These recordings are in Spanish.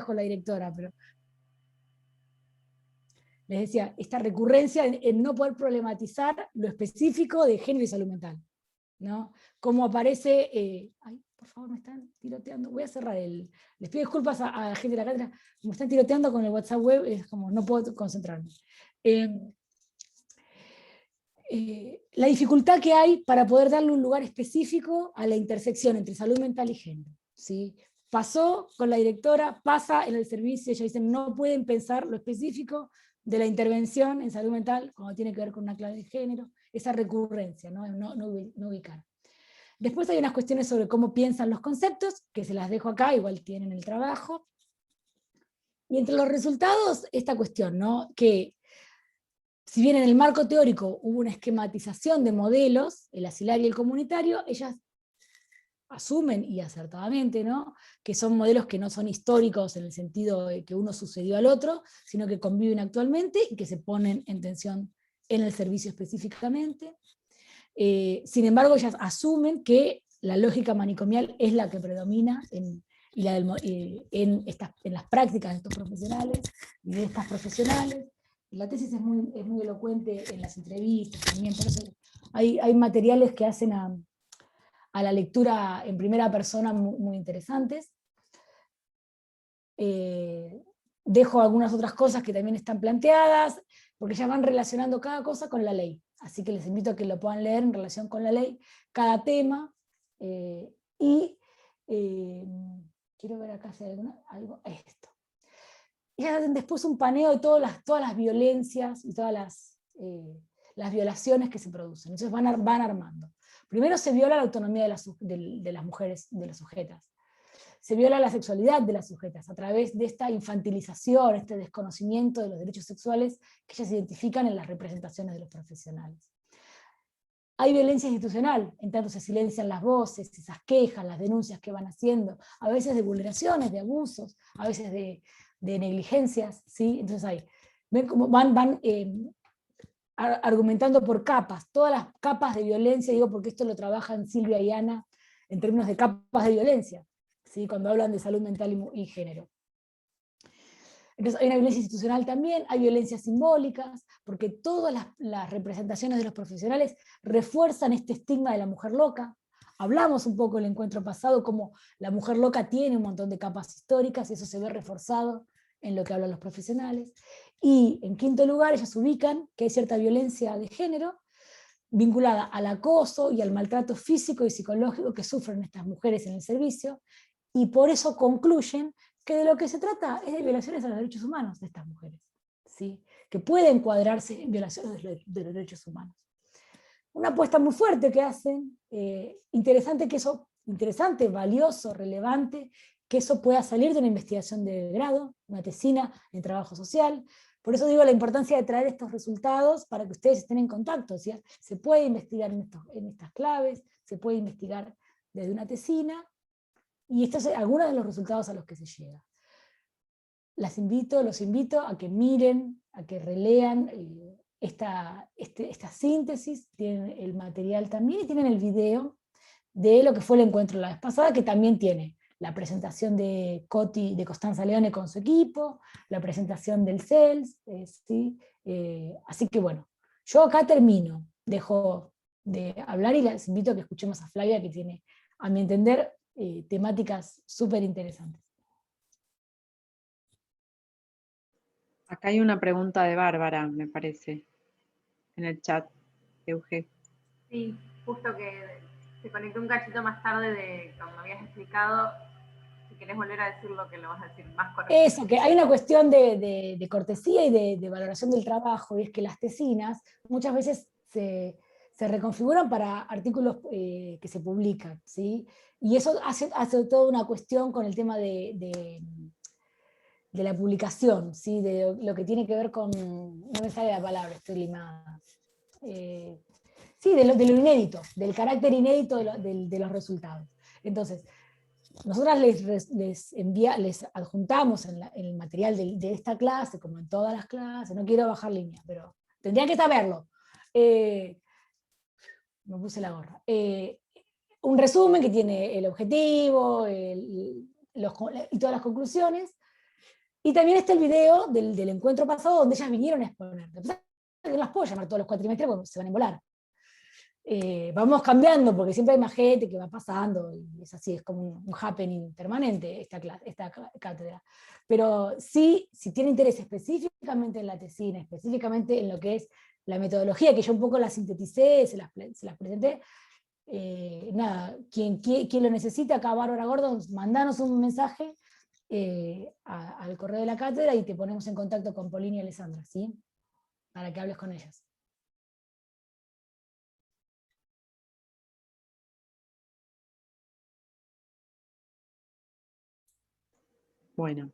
con la directora, pero les decía, esta recurrencia en no poder problematizar lo específico de género y salud mental, ¿no? Cómo aparece, ay, por favor, me están tiroteando, voy a cerrar les pido disculpas a la gente de la cátedra, me están tiroteando con el WhatsApp web, es como no puedo concentrarme. La dificultad que hay para poder darle un lugar específico a la intersección entre salud mental y género, ¿sí? Pasó con la directora, pasa en el servicio, ella dice, no pueden pensar lo específico de la intervención en salud mental cuando tiene que ver con una clave de género, esa recurrencia, no ubicar. Después hay unas cuestiones sobre cómo piensan los conceptos, que se las dejo acá, igual tienen el trabajo. Y entre los resultados, esta cuestión, ¿no? Que si bien en el marco teórico hubo una esquematización de modelos, el asilar y el comunitario, ellas asumen, y acertadamente, ¿no?, que son modelos que no son históricos en el sentido de que uno sucedió al otro, sino que conviven actualmente y que se ponen en tensión en el servicio específicamente. Sin embargo, ellas asumen que la lógica manicomial es la que predomina en las prácticas de estos profesionales y de estas profesionales. La tesis es muy elocuente en las entrevistas también, por eso hay materiales que hacen a la lectura en primera persona muy interesantes. Dejo algunas otras cosas que también están planteadas, porque ya van relacionando cada cosa con la ley. Así que les invito a que lo puedan leer en relación con la ley, cada tema. Quiero ver acá si hay algo. Esto. Y hacen después un paneo de todas las violencias y todas las violaciones que se producen. Entonces van armando. Primero se viola la autonomía de las mujeres, de las sujetas. Se viola la sexualidad de las sujetas a través de esta infantilización, este desconocimiento de los derechos sexuales que ellas identifican en las representaciones de los profesionales. Hay violencia institucional, en tanto se silencian las voces, esas quejas, las denuncias que van haciendo, a veces de vulneraciones, de abusos, a veces de negligencias, ¿sí? Entonces ven cómo van argumentando por capas, todas las capas de violencia, digo porque esto lo trabajan Silvia y Ana en términos de capas de violencia, ¿sí?, cuando hablan de salud mental y género. Entonces hay una violencia institucional también, hay violencias simbólicas, porque todas las representaciones de los profesionales refuerzan este estigma de la mujer loca. Hablamos un poco en el encuentro pasado como la mujer loca tiene un montón de capas históricas y eso se ve reforzado en lo que hablan los profesionales. Y en quinto lugar, ellos ubican que hay cierta violencia de género vinculada al acoso y al maltrato físico y psicológico que sufren estas mujeres en el servicio, y por eso concluyen que de lo que se trata es de violaciones a los derechos humanos de estas mujeres, ¿sí?, que pueden encuadrarse en violaciones de los derechos humanos. Una apuesta muy fuerte que hacen, interesante, valioso, relevante, que eso pueda salir de una investigación de grado, una tesina en trabajo social. Por eso digo la importancia de traer estos resultados para que ustedes estén en contacto, ¿sí? Se puede investigar en estas claves, se puede investigar desde una tesina, y estos son algunos de los resultados a los que se llega. Los invito a que miren, a que relean esta síntesis, tienen el material también y tienen el video de lo que fue el encuentro la vez pasada, que también tiene la presentación de Costanza Leone con su equipo, la presentación del CELS, ¿sí? Así que bueno, yo acá termino, dejo de hablar y les invito a que escuchemos a Flavia, que tiene, a mi entender, temáticas súper interesantes. Acá hay una pregunta de Bárbara, me parece, en el chat, Euge. Sí, justo que se conectó un cachito más tarde de cuando habías explicado. Si querés volver a decir lo que lo vas a decir más correcto. Eso, que hay una cuestión de cortesía y de valoración del trabajo, y es que las tesinas muchas veces se reconfiguran para artículos que se publican, ¿sí? Y eso hace toda una cuestión con el tema de la publicación, ¿sí? De lo que tiene que ver con, no me sale la palabra, estoy limada. Sí, de lo inédito, del carácter inédito de los resultados. Entonces, nosotras les adjuntamos en el material de esta clase, como en todas las clases, no quiero bajar línea, pero tendrían que saberlo. Me puse la gorra. Un resumen que tiene el objetivo y todas las conclusiones, Y también está el video del encuentro pasado donde ellas vinieron a exponer. No las puedo llamar todos los cuatrimestres porque se van a embolar. Vamos cambiando porque siempre hay más gente que va pasando y es así, es como un happening permanente esta cátedra. Pero sí, si tiene interés específicamente en la tesina, específicamente en lo que es la metodología, que yo un poco la sinteticé, se las presenté, nada, quien lo necesita, acá Bárbara Gordon, mandanos un mensaje al correo de la cátedra y te ponemos en contacto con Paulina y Alessandra, ¿sí? Para que hables con ellas. Bueno,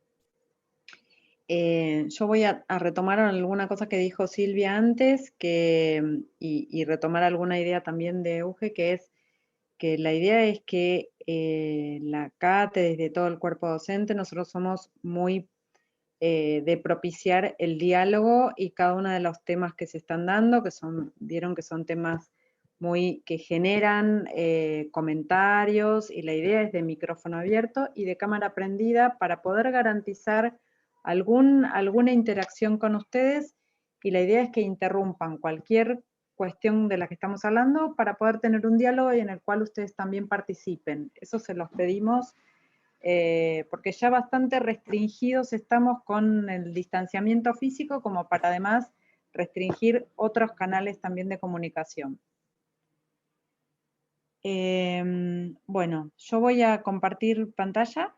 yo voy a retomar alguna cosa que dijo Silvia antes y retomar alguna idea también de Euge, que es que la idea es que la cátedra, desde todo el cuerpo docente, nosotros somos muy de propiciar el diálogo y cada uno de los temas que se están dando, vieron que son temas que generan comentarios, y la idea es de micrófono abierto y de cámara prendida para poder garantizar alguna interacción con ustedes, y la idea es que interrumpan cualquier cuestión de la que estamos hablando para poder tener un diálogo y en el cual ustedes también participen. Eso se los pedimos porque ya bastante restringidos estamos con el distanciamiento físico como para además restringir otros canales también de comunicación. Bueno, yo voy a compartir pantalla.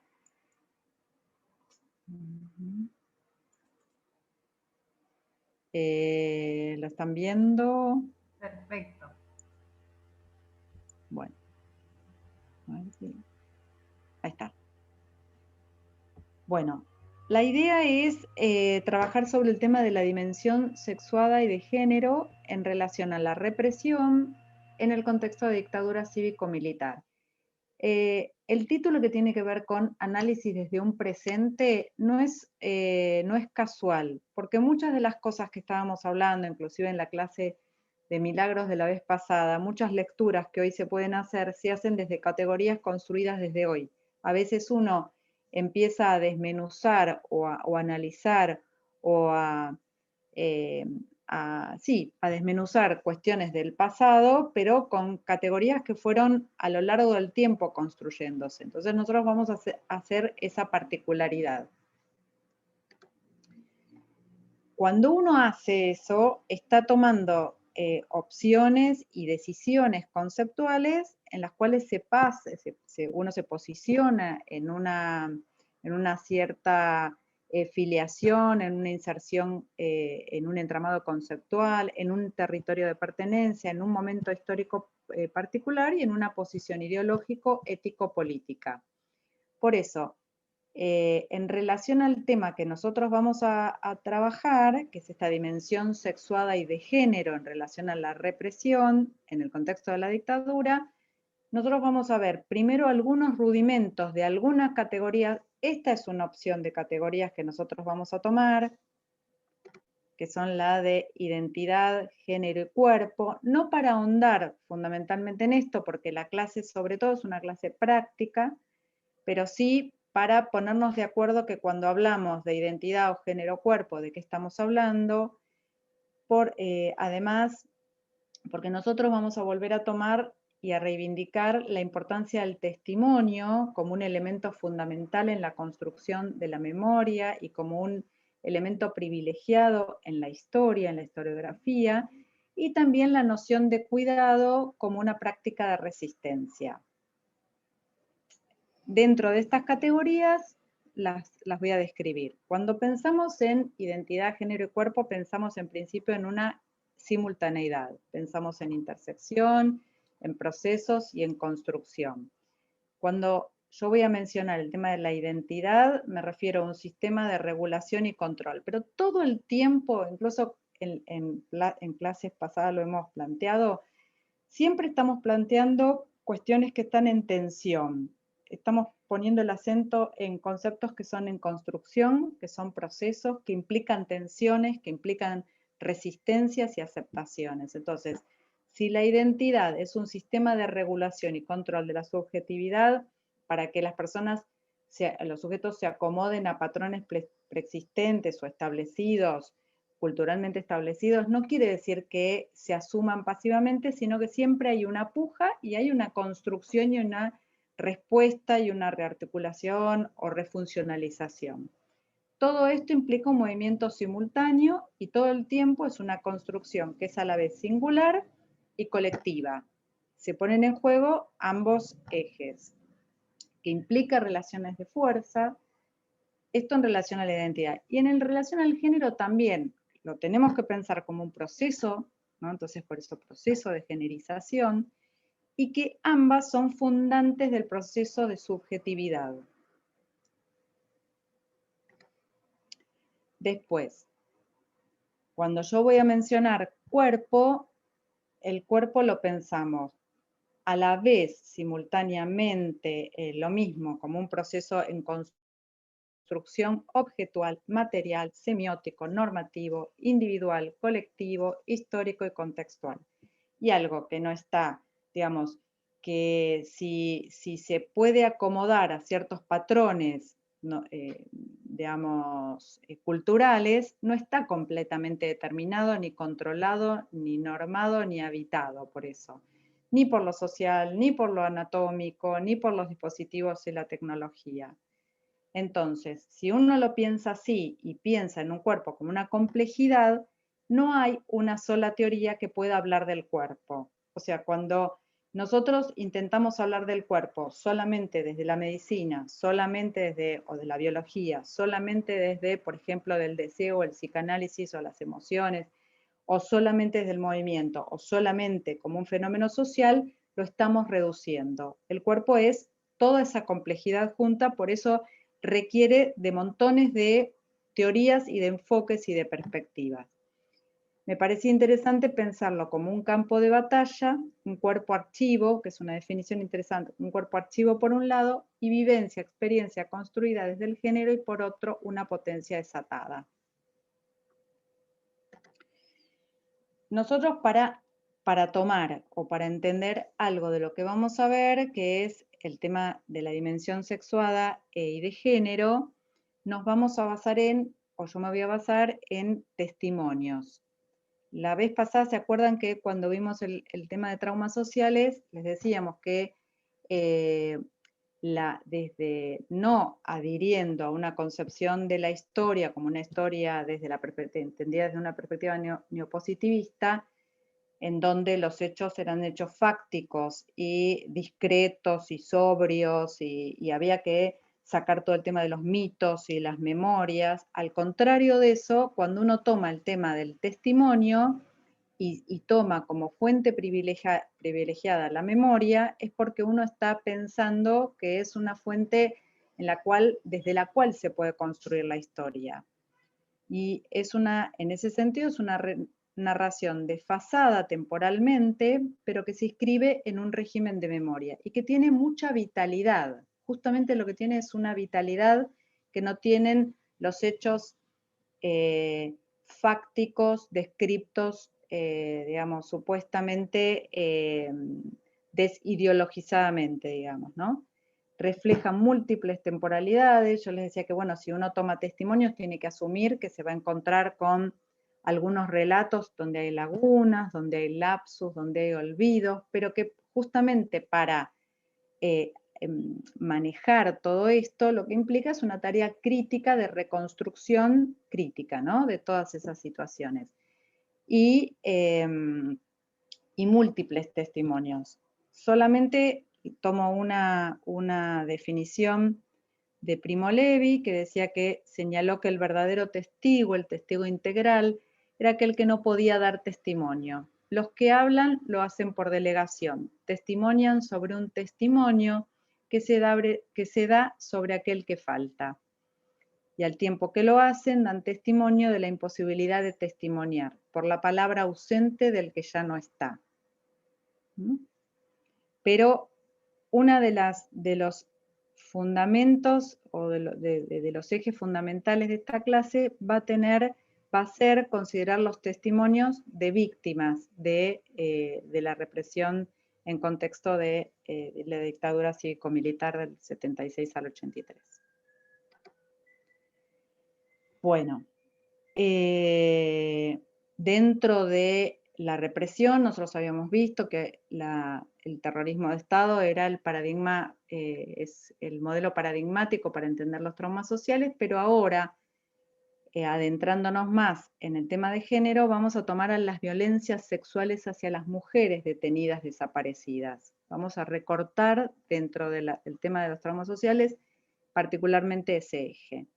¿Lo están viendo? Perfecto. Bueno, a ver si... Ahí está. Bueno, la idea es trabajar sobre el tema de la dimensión sexuada y de género en relación a la represión en el contexto de dictadura cívico-militar. El título, que tiene que ver con análisis desde un presente, no es casual, porque muchas de las cosas que estábamos hablando, inclusive en la clase de Milagros de la vez pasada, muchas lecturas que hoy se pueden hacer, se hacen desde categorías construidas desde hoy. A veces uno empieza a desmenuzar o a analizar o a desmenuzar cuestiones del pasado, pero con categorías que fueron a lo largo del tiempo construyéndose. Entonces nosotros vamos a hacer esa particularidad. Cuando uno hace eso, está tomando opciones y decisiones conceptuales en las cuales uno se posiciona en una cierta filiación, en una inserción en un entramado conceptual, en un territorio de pertenencia, en un momento histórico particular y en una posición ideológico, ético-política. Por eso, en relación al tema que nosotros vamos a trabajar, que es esta dimensión sexuada y de género en relación a la represión en el contexto de la dictadura, nosotros vamos a ver primero algunos rudimentos de algunas categorías. Esta es una opción de categorías que nosotros vamos a tomar, que son la de identidad, género y cuerpo, no para ahondar fundamentalmente en esto, porque la clase sobre todo es una clase práctica, pero sí para ponernos de acuerdo que cuando hablamos de identidad o género cuerpo, ¿de qué estamos hablando? Además, porque nosotros vamos a volver a tomar y a reivindicar la importancia del testimonio como un elemento fundamental en la construcción de la memoria y como un elemento privilegiado en la historia, en la historiografía, y también la noción de cuidado como una práctica de resistencia. Dentro de estas categorías las voy a describir. Cuando pensamos en identidad, género y cuerpo, pensamos en principio en una simultaneidad. Pensamos en intersección, en procesos y en construcción. Cuando yo voy a mencionar el tema de la identidad, me refiero a un sistema de regulación y control, pero todo el tiempo, incluso en clases pasadas lo hemos planteado, siempre estamos planteando cuestiones que están en tensión. Estamos poniendo el acento en conceptos que son en construcción, que son procesos, que implican tensiones, que implican resistencias y aceptaciones. Entonces, si la identidad es un sistema de regulación y control de la subjetividad para que las personas los sujetos se acomoden a patrones preexistentes o establecidos, culturalmente establecidos, no quiere decir que se asuman pasivamente, sino que siempre hay una puja y hay una construcción y una respuesta y una rearticulación o refuncionalización. Todo esto implica un movimiento simultáneo y todo el tiempo es una construcción que es a la vez singular y colectiva. Se ponen en juego ambos ejes, que implica relaciones de fuerza, esto en relación a la identidad. Y en relación al género también, lo tenemos que pensar como un proceso, ¿no? Entonces por eso proceso de generización, y que ambas son fundantes del proceso de subjetividad. Después, cuando yo voy a mencionar cuerpo, el cuerpo lo pensamos a la vez, simultáneamente, lo mismo, como un proceso en construcción objetual, material, semiótico, normativo, individual, colectivo, histórico y contextual. Y algo que no está, digamos, que si se puede acomodar a ciertos patrones, no, digamos, culturales, no está completamente determinado, ni controlado, ni normado, ni habitado por eso. Ni por lo social, ni por lo anatómico, ni por los dispositivos y la tecnología. Entonces, si uno lo piensa así y piensa en un cuerpo como una complejidad, no hay una sola teoría que pueda hablar del cuerpo. O sea, cuando nosotros intentamos hablar del cuerpo solamente desde la medicina, solamente desde, o de la biología, solamente desde, por ejemplo, del deseo, el psicanálisis o las emociones, o solamente desde el movimiento, o solamente como un fenómeno social, lo estamos reduciendo. El cuerpo es toda esa complejidad junta, por eso requiere de montones de teorías y de enfoques y de perspectivas. Me parecía interesante pensarlo como un campo de batalla, un cuerpo archivo, que es una definición interesante, un cuerpo archivo por un lado, y vivencia, experiencia construida desde el género, y por otro, una potencia desatada. Nosotros para tomar o para entender algo de lo que vamos a ver, que es el tema de la dimensión sexuada y de género, nos vamos a basar en, o yo me voy a basar en testimonios. La vez pasada, ¿se acuerdan que cuando vimos el tema de traumas sociales, les decíamos que desde no adhiriendo a una concepción de la historia como una historia entendida desde una perspectiva neopositivista, en donde los hechos eran hechos fácticos y discretos y sobrios y había que sacar todo el tema de los mitos y las memorias. Al contrario de eso, cuando uno toma el tema del testimonio y toma como fuente privilegiada la memoria, es porque uno está pensando que es una fuente desde la cual se puede construir la historia. Y en ese sentido, es una narración desfasada temporalmente, pero que se inscribe en un régimen de memoria y que tiene mucha vitalidad. Justamente lo que tiene es una vitalidad que no tienen los hechos fácticos, descriptos, digamos, supuestamente desideologizadamente, digamos, ¿no? Reflejan múltiples temporalidades. Yo les decía que, bueno, si uno toma testimonios, tiene que asumir que se va a encontrar con algunos relatos donde hay lagunas, donde hay lapsus, donde hay olvidos, pero que justamente para manejar todo esto, lo que implica es una tarea crítica de reconstrucción crítica, ¿no? De todas esas situaciones. Y múltiples testimonios. Solamente tomo una definición de Primo Levi, que decía que señaló que el verdadero testigo, el testigo integral, era aquel que no podía dar testimonio. Los que hablan lo hacen por delegación, testimonian sobre un testimonio que se da sobre aquel que falta. Y al tiempo que lo hacen, dan testimonio de la imposibilidad de testimoniar, por la palabra ausente del que ya no está. Pero una de los fundamentos o de los ejes fundamentales de esta clase va a ser considerar los testimonios de víctimas de la represión en contexto de la dictadura cívico-militar del 76 al 83. Bueno, dentro de la represión, nosotros habíamos visto que el terrorismo de Estado era el paradigma, es el modelo paradigmático para entender los traumas sociales, pero ahora, adentrándonos más en el tema de género, vamos a tomar a las violencias sexuales hacia las mujeres detenidas desaparecidas. Vamos a recortar dentro del tema de los traumas sociales, particularmente ese eje.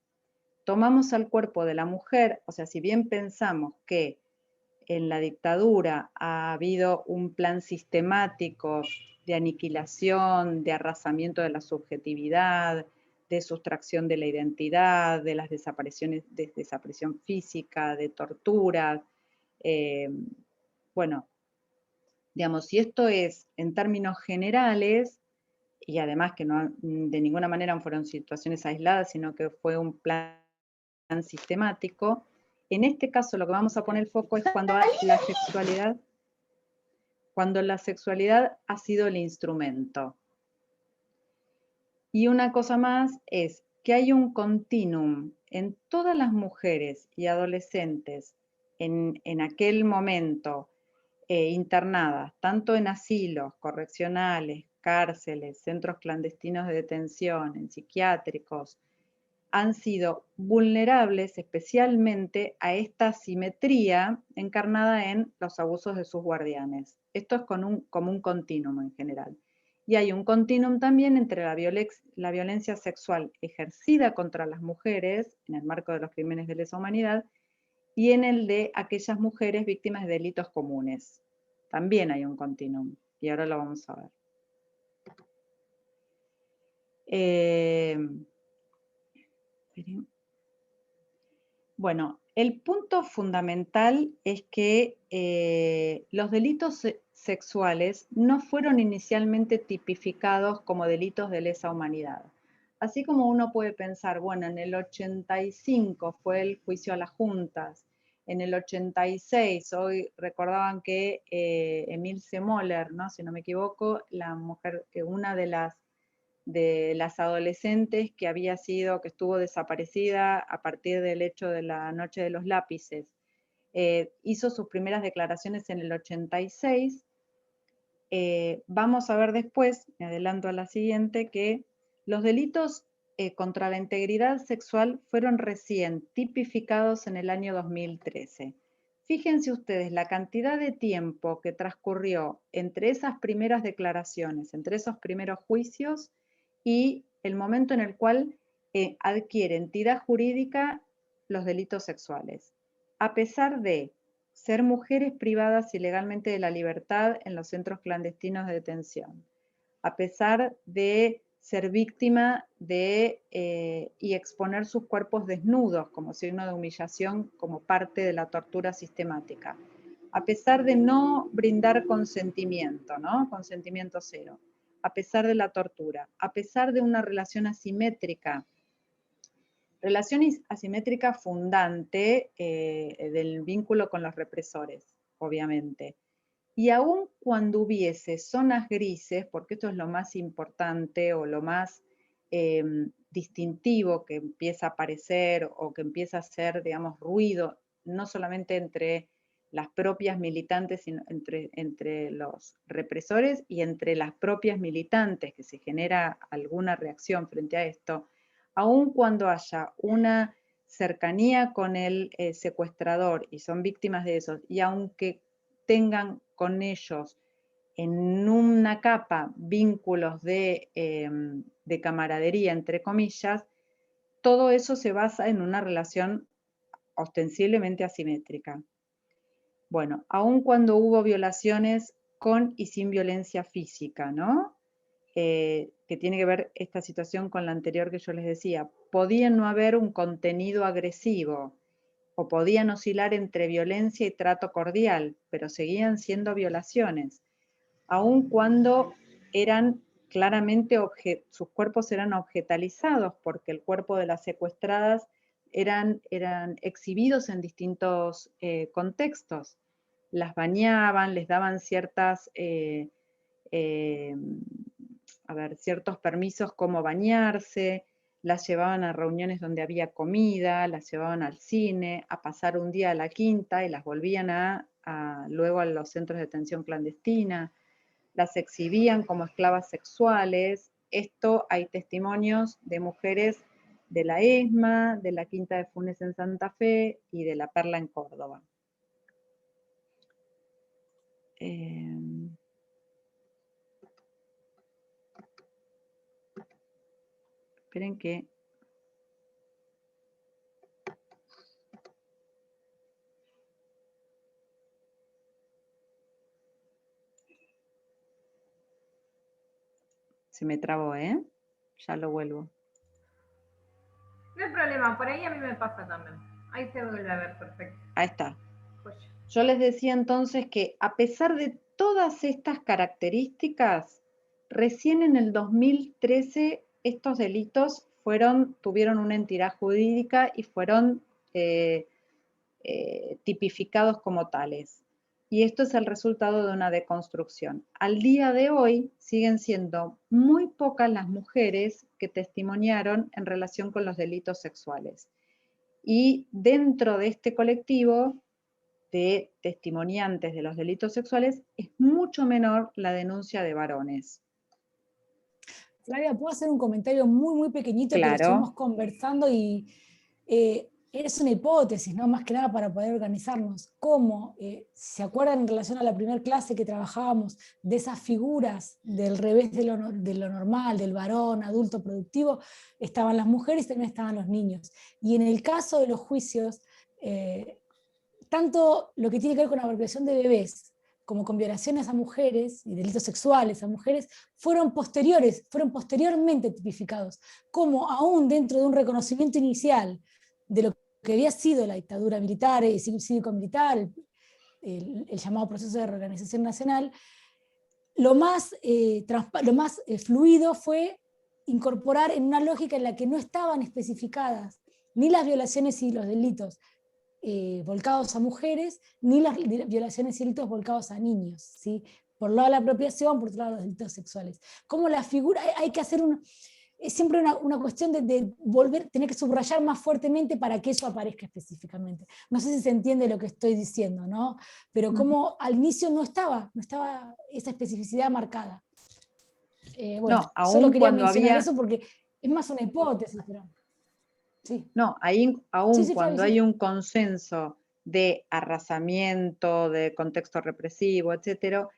Tomamos al cuerpo de la mujer, o sea, si bien pensamos que en la dictadura ha habido un plan sistemático de aniquilación, de arrasamiento de la subjetividad, de sustracción de la identidad, de las desapariciones, de desaparición física, de tortura. Bueno, digamos, si esto es en términos generales, y además que no, de ninguna manera fueron situaciones aisladas, sino que fue un plan sistemático, en este caso lo que vamos a poner el foco es cuando la sexualidad ha sido el instrumento. Y una cosa más es que hay un continuum en todas las mujeres y adolescentes en aquel momento internadas, tanto en asilos, correccionales, cárceles, centros clandestinos de detención, en psiquiátricos, han sido vulnerables especialmente a esta asimetría encarnada en los abusos de sus guardianes. Esto es como un continuum en general. Y hay un continuum también entre la violencia sexual ejercida contra las mujeres, en el marco de los crímenes de lesa humanidad, y en el de aquellas mujeres víctimas de delitos comunes. También hay un continuum, y ahora lo vamos a ver. Bueno, el punto fundamental es que los delitos sexuales no fueron inicialmente tipificados como delitos de lesa humanidad. Así como uno puede pensar, bueno, en el 85 fue el juicio a las juntas, en el 86, hoy recordaban que Emil Semoller, ¿no? Si no me equivoco, la mujer, una de las adolescentes que estuvo desaparecida a partir del hecho de la noche de los lápices. Hizo sus primeras declaraciones en el 86. Vamos a ver después, me adelanto a la siguiente, que los delitos contra la integridad sexual fueron recién tipificados en el año 2013. Fíjense ustedes la cantidad de tiempo que transcurrió entre esas primeras declaraciones, entre esos primeros juicios, y el momento en el cual adquiere entidad jurídica los delitos sexuales. A pesar de ser mujeres privadas ilegalmente de la libertad en los centros clandestinos de detención, a pesar de ser víctima de y exponer sus cuerpos desnudos como signo de humillación, como parte de la tortura sistemática, a pesar de no brindar consentimiento, ¿no? Consentimiento cero, a pesar de la tortura, a pesar de una relación asimétrica fundante del vínculo con los represores, obviamente. Y aun cuando hubiese zonas grises, porque esto es lo más importante o lo más distintivo que empieza a aparecer o que empieza a hacer, digamos, ruido, no solamente entre las propias militantes, sino entre los represores y entre las propias militantes, que se genera alguna reacción frente a esto, aun cuando haya una cercanía con el secuestrador y son víctimas de eso, y aunque tengan con ellos en una capa vínculos de camaradería, entre comillas, todo eso se basa en una relación ostensiblemente asimétrica. Bueno, aun cuando hubo violaciones con y sin violencia física, ¿no? Que tiene que ver esta situación con la anterior que yo les decía, podía no haber un contenido agresivo, o podían oscilar entre violencia y trato cordial, pero seguían siendo violaciones, aun cuando eran claramente sus cuerpos eran objetalizados, porque el cuerpo de las secuestradas eran exhibidos en distintos contextos. Las bañaban, les daban ciertos permisos como bañarse, las llevaban a reuniones donde había comida, las llevaban al cine, a pasar un día a la quinta y las volvían luego a los centros de detención clandestina, las exhibían como esclavas sexuales. Esto hay testimonios de mujeres de la ESMA, de la Quinta de Funes en Santa Fe y de la Perla en Córdoba. Esperen que... Se me trabó, ¿eh? Ya lo vuelvo. No hay problema, por ahí a mí me pasa también. Ahí se vuelve a ver, perfecto. Ahí está. Pues, Yo les decía entonces que a pesar de todas estas características, recién en el 2013 estos delitos tuvieron una entidad jurídica y fueron tipificados como tales. Y esto es el resultado de una deconstrucción. Al día de hoy siguen siendo muy pocas las mujeres que testimoniaron en relación con los delitos sexuales. Y dentro de este colectivo de testimoniantes de los delitos sexuales es mucho menor la denuncia de varones. Flavia, ¿puedo hacer un comentario muy, muy pequeñito? Claro. Que lo estuvimos conversando y es una hipótesis, ¿no? Más que nada para poder organizarnos. ¿Cómo? ¿Se acuerdan en relación a la primera clase que trabajábamos de esas figuras del revés de lo normal, del varón, adulto, productivo? Estaban las mujeres y también estaban los niños. Y en el caso de los juicios, tanto lo que tiene que ver con la apropiación de bebés, como con violaciones a mujeres y delitos sexuales a mujeres, fueron posteriormente tipificados, como aún dentro de un reconocimiento inicial de lo que había sido la dictadura militar y cívico-militar, el llamado proceso de reorganización nacional, lo más fluido fue incorporar en una lógica en la que no estaban especificadas ni las violaciones y los delitos volcados a mujeres, ni las violaciones y delitos volcados a niños, ¿sí? Por un lado la apropiación, por otro lado los delitos sexuales. Como la figura, hay que hacer es siempre una cuestión de tener que subrayar más fuertemente para que eso aparezca específicamente. No sé si se entiende lo que estoy diciendo, ¿no? Pero como al inicio no estaba esa especificidad marcada. Bueno, No, aún solo quería cuando mencionar había... eso porque es más una hipótesis, pero... Sí. No, aún Sí, cuando Flavia, hay un consenso de arrasamiento, de contexto represivo, etcétera,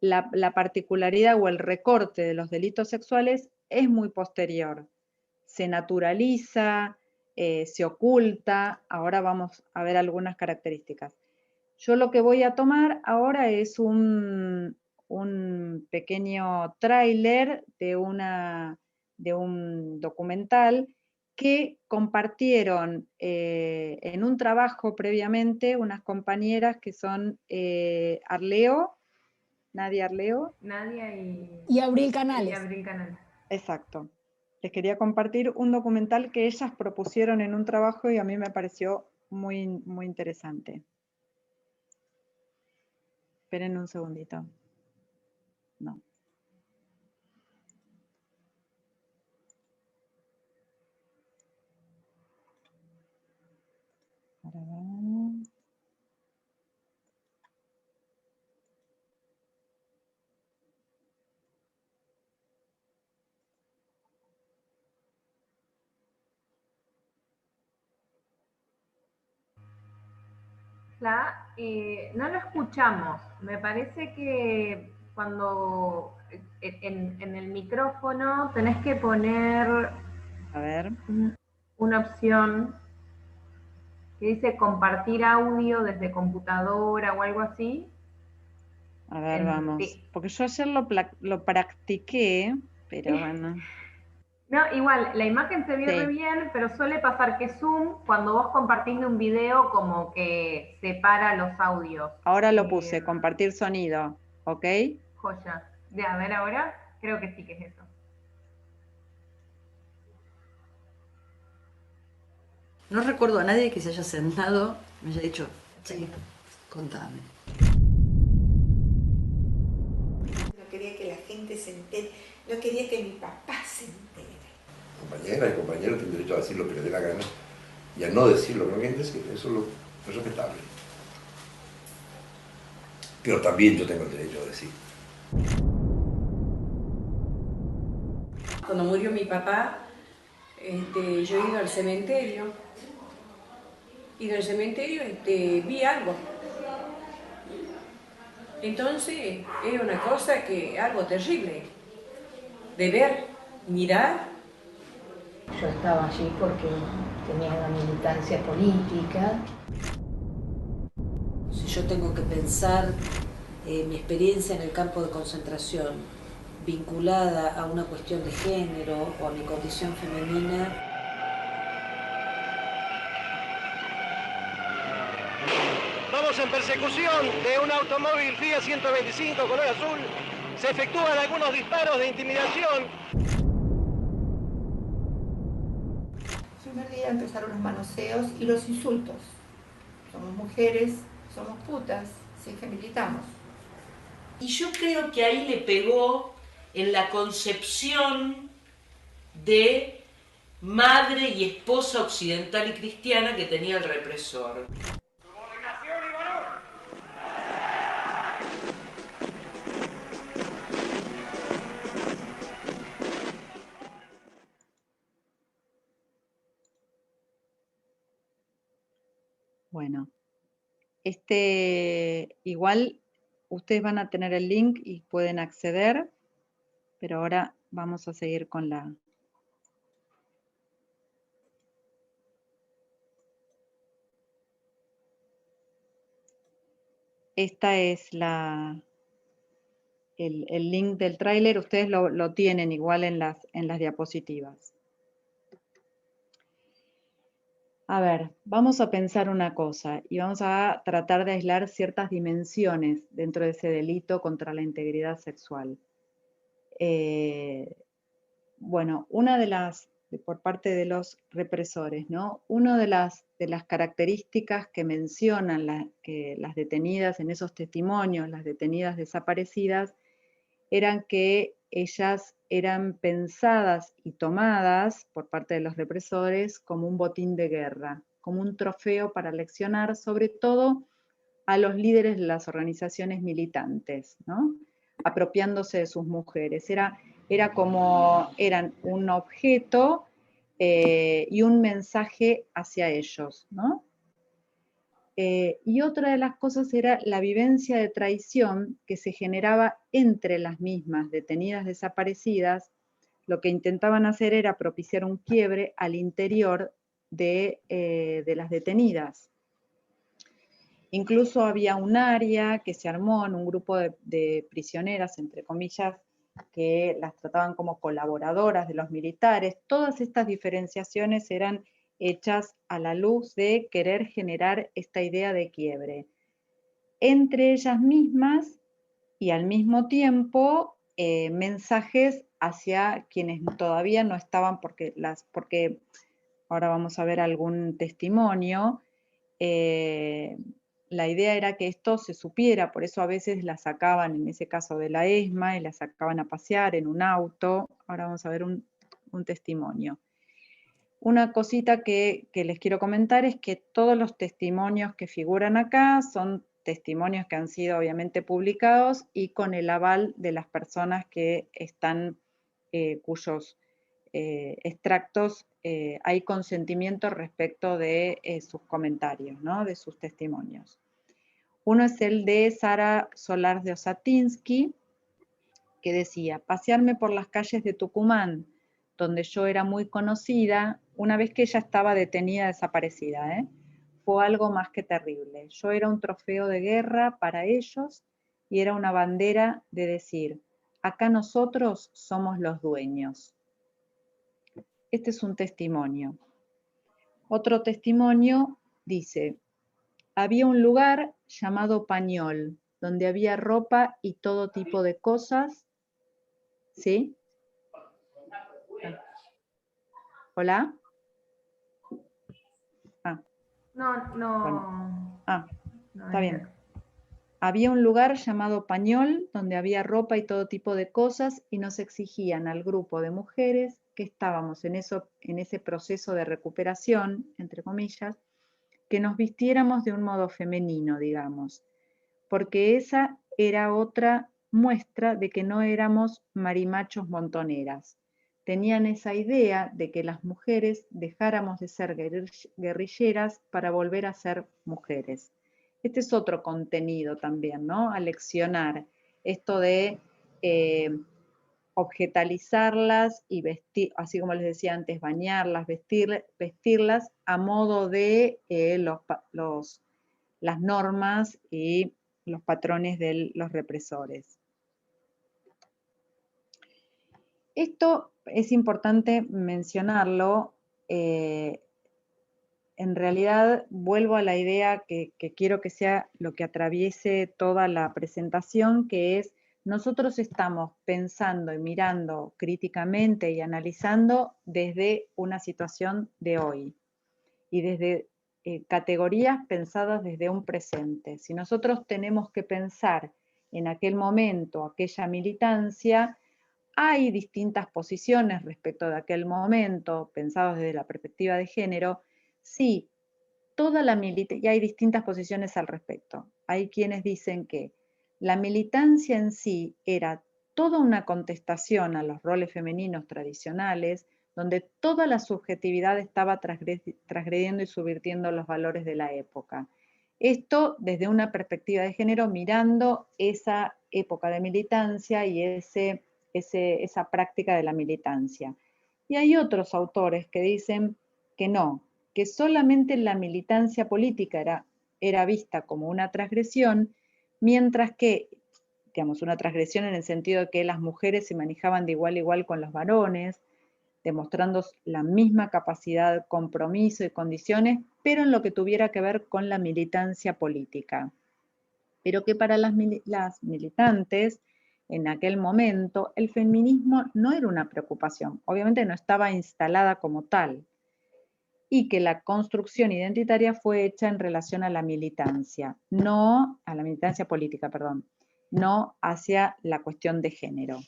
la particularidad o el recorte de los delitos sexuales es muy posterior. Se naturaliza, se oculta. Ahora vamos a ver algunas características. Yo lo que voy a tomar ahora es un pequeño tráiler de un documental que compartieron en un trabajo previamente unas compañeras que son Arleo, Nadia Arleo. Nadia y Abril Canales. Y Abril Canales. Exacto. Les quería compartir un documental que ellas propusieron en un trabajo y a mí me pareció muy, muy interesante. Esperen un segundito. No. Ahora vamos. No lo escuchamos. Me parece que cuando en el micrófono tenés que poner A ver. una opción que dice compartir audio desde computadora o algo así. A ver, vamos. Porque yo ayer lo practiqué, pero bueno. No, igual, la imagen se ve re bien, pero suele pasar que Zoom, cuando vos compartís un video, como que separa los audios. Ahora lo puse, compartir sonido, ¿ok? Joya. A ver ahora, creo que sí que es eso. No recuerdo a nadie que se haya sentado y me haya dicho, sí, contame. No quería que la gente se entere, no quería que mi papá se entere. compañeras y compañeros tienen derecho a decir lo que les dé la gana y a no decir lo que no quieren decir, eso es lo respetable. Pero también yo tengo el derecho a decir. Cuando murió mi papá, yo he ido al cementerio y en el cementerio vi algo. Entonces es una cosa que algo terrible de ver, mirar. Yo estaba allí porque tenía una militancia política. Si yo tengo que pensar mi experiencia en el campo de concentración vinculada a una cuestión de género o a mi condición femenina, vamos en persecución de un automóvil Fiat 125 color azul. Se efectúan algunos disparos de intimidación. El primer día empezaron los manoseos y los insultos. Somos mujeres, somos putas, sí que militamos. Y yo creo que ahí le pegó en la concepción de madre y esposa occidental y cristiana que tenía el represor. Bueno, igual ustedes van a tener el link y pueden acceder, pero ahora vamos a seguir con la... Esta es el link del tráiler, ustedes lo tienen igual en las diapositivas. A ver, vamos a pensar una cosa y vamos a tratar de aislar ciertas dimensiones dentro de ese delito contra la integridad sexual. Bueno, una de las, por parte de los represores, ¿no? Una de las características que mencionan que las detenidas en esos testimonios, las detenidas desaparecidas, eran que ellas eran pensadas y tomadas por parte de los represores como un botín de guerra, como un trofeo para leccionar, sobre todo a los líderes de las organizaciones militantes, ¿no? Apropiándose de sus mujeres. Eran un objeto y un mensaje hacia ellos, ¿no? Y otra de las cosas era la vivencia de traición que se generaba entre las mismas detenidas desaparecidas. Lo que intentaban hacer era propiciar un quiebre al interior de las detenidas. Incluso había un área que se armó en un grupo de prisioneras, entre comillas, que las trataban como colaboradoras de los militares. Todas estas diferenciaciones eran hechas a la luz de querer generar esta idea de quiebre entre ellas mismas y al mismo tiempo mensajes hacia quienes todavía no estaban, porque ahora vamos a ver algún testimonio. La idea era que esto se supiera, por eso a veces la sacaban, en ese caso de la ESMA, y la sacaban a pasear en un auto. Ahora vamos a ver un testimonio. Una cosita que les quiero comentar es que todos los testimonios que figuran acá son testimonios que han sido obviamente publicados y con el aval de las personas que están, cuyos extractos hay consentimiento respecto de sus comentarios, ¿no? De sus testimonios. Uno es el de Sara Solar de Osatinsky, que decía: pasearme por las calles de Tucumán, donde yo era muy conocida, una vez que ella estaba detenida, desaparecida, fue algo más que terrible. Yo era un trofeo de guerra para ellos y era una bandera de decir: acá nosotros somos los dueños. Este es un testimonio. Otro testimonio dice: había un lugar llamado Pañol, donde había ropa y todo tipo de cosas. ¿Sí? ¿Hola? No. Bueno. No, está bien. Había un lugar llamado Pañol, donde había ropa y todo tipo de cosas, y nos exigían al grupo de mujeres que estábamos en ese proceso de recuperación, entre comillas, que nos vistiéramos de un modo femenino, digamos, porque esa era otra muestra de que no éramos marimachos montoneras. Tenían esa idea de que las mujeres dejáramos de ser guerrilleras para volver a ser mujeres. Este es otro contenido también, ¿no? Aleccionar esto de objetalizarlas y vestir, así como les decía antes, bañarlas, vestirlas a modo de las normas y los patrones de los represores. Esto es importante mencionarlo. En realidad, vuelvo a la idea que quiero que sea lo que atraviese toda la presentación, que es nosotros estamos pensando y mirando críticamente y analizando desde una situación de hoy y desde categorías pensadas desde un presente. Si nosotros tenemos que pensar en aquel momento, aquella militancia, hay distintas posiciones respecto de aquel momento, pensados desde la perspectiva de género. Sí, y hay distintas posiciones al respecto. Hay quienes dicen que la militancia en sí era toda una contestación a los roles femeninos tradicionales, donde toda la subjetividad estaba transgrediendo y subvirtiendo los valores de la época. Esto desde una perspectiva de género, mirando esa época de militancia y esa práctica de la militancia. Y hay otros autores que dicen que no, que solamente la militancia política era vista como una transgresión, mientras que, digamos, una transgresión en el sentido de que las mujeres se manejaban de igual a igual con los varones, demostrando la misma capacidad, compromiso y condiciones, pero en lo que tuviera que ver con la militancia política. Pero que para las militantes, en aquel momento, el feminismo no era una preocupación, obviamente no estaba instalada como tal, y que la construcción identitaria fue hecha en relación a la militancia, no a la militancia política, perdón, no hacia la cuestión de género.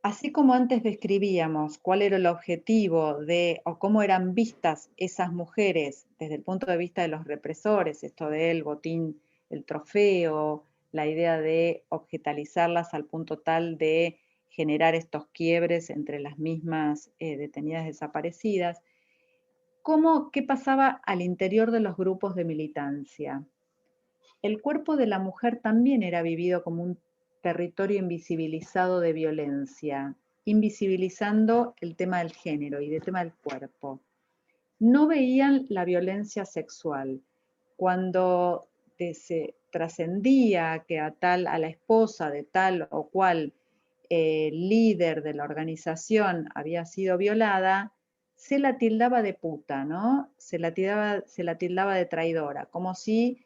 Así como antes describíamos cuál era el objetivo o cómo eran vistas esas mujeres desde el punto de vista de los represores, esto del botín, el trofeo, la idea de objetalizarlas al punto tal de generar estos quiebres entre las mismas detenidas desaparecidas, ¿qué pasaba al interior de los grupos de militancia? El cuerpo de la mujer también era vivido como un territorio invisibilizado de violencia, invisibilizando el tema del género y el tema del cuerpo. No veían la violencia sexual. Cuando se trascendía que a la esposa de tal o cual líder de la organización había sido violada, se la tildaba de puta, ¿no? Se la tildaba de traidora, como si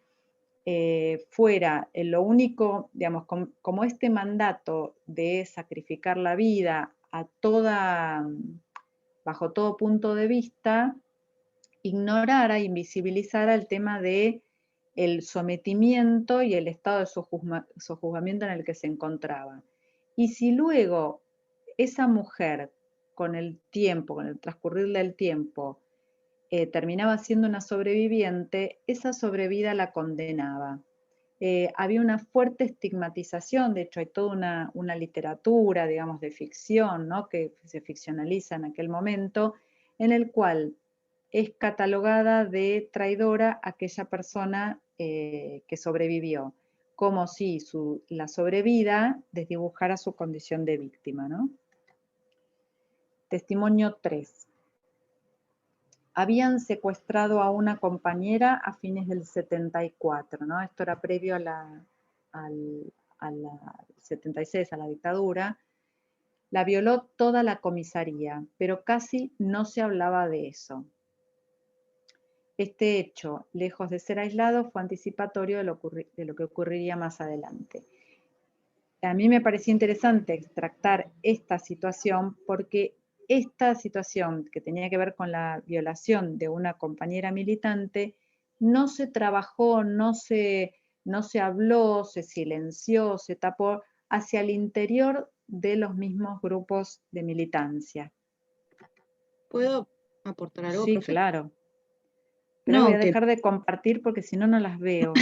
fuera lo único, digamos, como este mandato de sacrificar la vida bajo todo punto de vista, ignorara, invisibilizara el tema de el sometimiento y el estado de sojuzgamiento en el que se encontraba. Y si luego esa mujer, con el tiempo, con el transcurrir del tiempo, terminaba siendo una sobreviviente, esa sobrevida la condenaba. Había una fuerte estigmatización, de hecho hay toda una literatura, digamos, de ficción, ¿no? Que se ficcionaliza en aquel momento, en el cual es catalogada de traidora aquella persona que sobrevivió, como si la sobrevida desdibujara su condición de víctima, ¿no? Testimonio 3. Habían secuestrado a una compañera a fines del 74, ¿no? Esto era previo al 76, a la dictadura. La violó toda la comisaría, pero casi no se hablaba de eso. Este hecho, lejos de ser aislado, fue anticipatorio de lo que ocurriría más adelante. A mí me parecía interesante extractar esta situación porque esta situación que tenía que ver con la violación de una compañera militante no se trabajó, no se habló, se silenció, se tapó hacia el interior de los mismos grupos de militancia. ¿Puedo aportar algo, Sí, profe? claro. Pero voy a dejar de compartir porque si no, no las veo.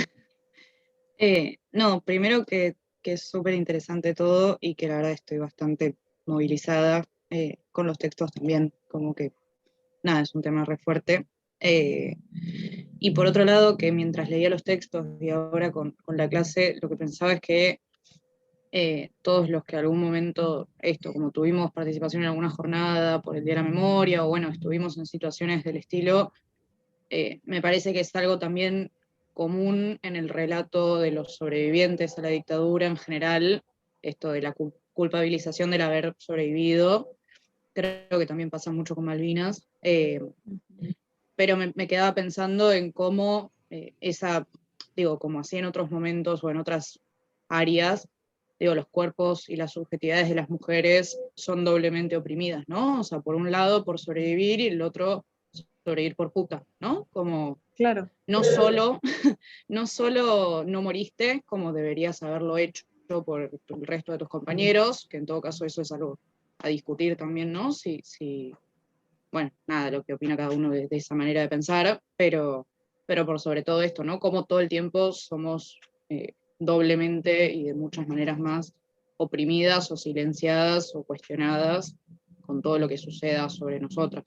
No, primero que es súper interesante todo y que la verdad estoy bastante movilizada con los textos también, como que nada, es un tema re fuerte. Y por otro lado, que mientras leía los textos y ahora con la clase, lo que pensaba es que todos los que algún momento, como tuvimos participación en alguna jornada por el Día de la Memoria, o bueno, estuvimos en situaciones del estilo, me parece que es algo también común en el relato de los sobrevivientes a la dictadura en general, esto de la culpabilización del haber sobrevivido. Creo que también pasa mucho con Malvinas, pero me quedaba pensando en cómo como así en otros momentos o en otras áreas, los cuerpos y las subjetividades de las mujeres son doblemente oprimidas, ¿no? O sea, por un lado por sobrevivir y el otro sobrevivir por puta, ¿no? Como claro. no solo no moriste como deberías haberlo hecho por el resto de tus compañeros, que en todo caso eso es algo a discutir también, ¿no? Bueno, nada, lo que opina cada uno de esa manera de pensar, pero por sobre todo esto, ¿no? Como todo el tiempo somos doblemente y de muchas maneras más oprimidas o silenciadas o cuestionadas con todo lo que suceda sobre nosotras.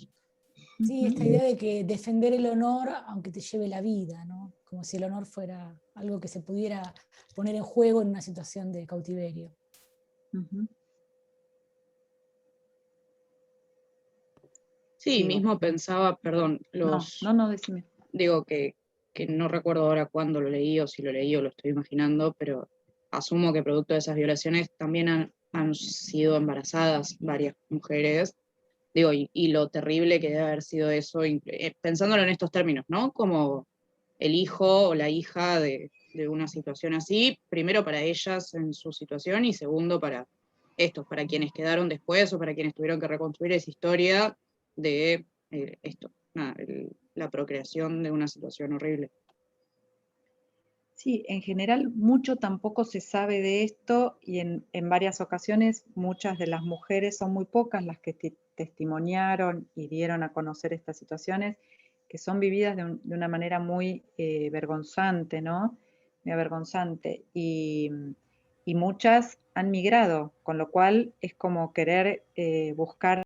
Sí, esta idea de que defender el honor aunque te lleve la vida, ¿no? Como si el honor fuera algo que se pudiera poner en juego en una situación de cautiverio. Sí, digo, mismo pensaba, perdón, No, decime. Digo que no recuerdo ahora cuándo lo leí o si lo leí o lo estoy imaginando, pero asumo que producto de esas violaciones también han sido embarazadas varias mujeres. Digo, y lo terrible que debe haber sido eso, pensándolo en estos términos, ¿no? Como el hijo o la hija de una situación así, primero para ellas en su situación y segundo para para quienes quedaron después o para quienes tuvieron que reconstruir esa historia de la procreación de una situación horrible. Sí, en general mucho tampoco se sabe de esto y en varias ocasiones muchas de las mujeres, son muy pocas las que testimoniaron y dieron a conocer estas situaciones, que son vividas de una manera muy vergonzante, ¿no? Muy avergonzante. Y muchas han migrado, con lo cual es como querer buscar